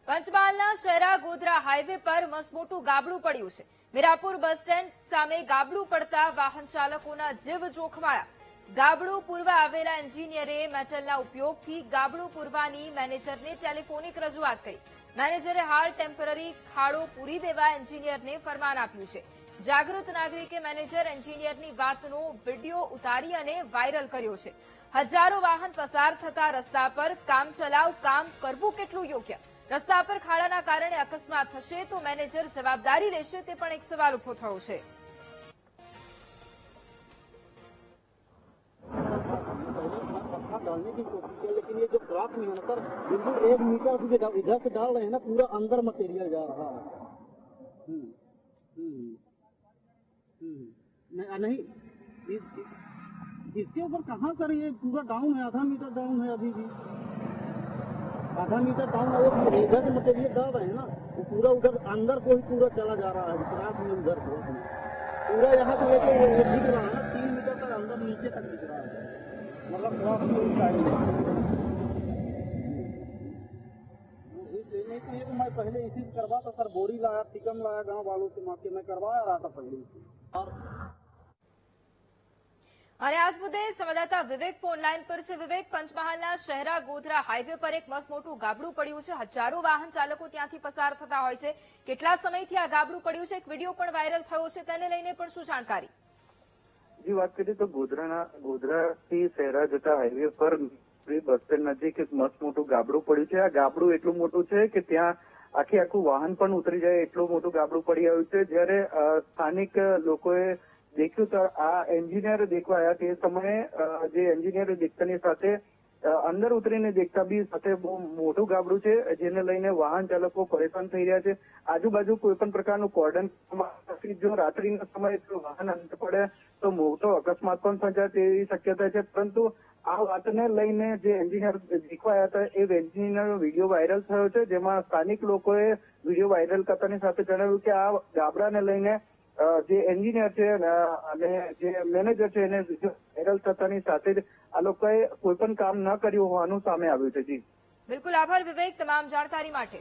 પંચમહાલના શહેરા ગોધરા હાઈવે પર મસમોટું ગાબડું પડ્યું છે। મીરાપુર બસ સ્ટેન્ડ સામે ગાબડું પડતા વાહન ચાલકોના જીવ જોખમાયા। ગાબડું પૂરવા આવેલા એન્જિનિયરે મેટલના ઉપયોગથી ગાબડું પૂરવાની મેનેજરને ટેલિફોનિક રજૂઆત કરી। મેનેજરે હાલ ટેમ્પરરી ખાડો પૂરી દેવા એન્જિનિયરને ફરમાન આપ્યું છે। જાગૃત નાગરિકે મેનેજર એન્જિનિયરની વાતનો વિડીયો ઉતારી અને વાયરલ કર્યો છે। હજારો વાહન પસાર થતા રસ્તા પર કામચલાઉ કામ કરવું કેટલું યોગ્ય? રસ્તા પર ખાડાના કારણે અકસ્માત થશે તો મેનેજર જવાબદારી લેશે તે પણ એક સવાલ ઉભો થયો છે। डालने की कोशिश की लेकिन ये जो क्रॉस में है ना सर बिल्कुल 1 मीटर से इधर से डाल रहे हैं ना पूरा अंदर मटेरियल जा रहा है। नहीं इसके ऊपर कहाँ सर ये पूरा डाउन है, आधा मीटर डाउन है अभी भी, आधा मीटर डाउन है। वो इधर से मटेरियल डाल रहे हैं ना वो पूरा उधर अंदर को ही पूरा चला जा रहा है। क्रॉस में उधर पूरा यहाँ से लेके दिख रहा है ना 3 मीटर तक अंदर नीचे तक दिख रहा है, मतलब क्रॉस में नहीं तो ये तो मैं पहले इसी करवा था सर, बोरी लाया टिकम लाया गांव वालों से मांग के मैं करवाया रहा था पहले। અને આજ મુદ્દે સંવાદદાતા વિવેક ફોન લાઈન પર છે। વિવેક, પંચમહાલના શહેરા ગોધરા હાઈવે પર એક મસમોટું ગાબડું પડ્યું છે। હજારો વાહન ચાલકો ત્યાંથી પસાર થતા હોય છે। કેટલા સમયથી આ ગાબડું પડ્યું છે? એક વિડીયો પણ વાયરલ થયો છે, તેને લઈને પણ શું જાણકારી? जी बात करिए तो गोधरा થી શહેરા જતા હાઈવે પર બસ સ્ટેન્ડ નજીક એક મસ્ત મોટું ગાબડું પડ્યું છે। આ ગાબડું એટલું મોટું છે કે ત્યાં આખું વાહન પણ ઉતરી જાય એટલું મોટું ગાબડું પડી આવ્યું છે। જ્યારે સ્થાનિક લોકોએ દેખ્યું તો આ એન્જિનિયર દેખવા આવ્યા તે સમયે જે એન્જિનિયર દેખતાની સાથે અંદર ઉતરીને દેખતા બી સાથે બહુ મોટું ગાબડું છે જેને લઈને વાહન ચાલકો પરેશાન થઈ રહ્યા છે। આજુબાજુ કોઈ પણ પ્રકારનું કોર્ડન જો રાત્રિના સમયે જો વાહન અંદર પડે તો મોટો અકસ્માત પણ સર્જાય તેવી શક્યતા છે। પરંતુ આ વાતને લઈને જે એન્જિનિયર દેખવા આવ્યા હતા એ એન્જિનિયરનો વિડીયો વાયરલ થયો છે, જેમાં સ્થાનિક લોકોએ વિડીયો વાયરલ કરતાની સાથે જણાવ્યું કે આ ગાબડાને લઈને જે એન્જિનિયર છે અને જે મેનેજર છે એને વાયરલ થતાની સાથે જ આ લોકોએ કોઈ પણ કામ ન કર્યું હોવાનું સામે આવ્યું છે। જી બિલકુલ, આભાર વિવેક તમામ જાણકારી માટે।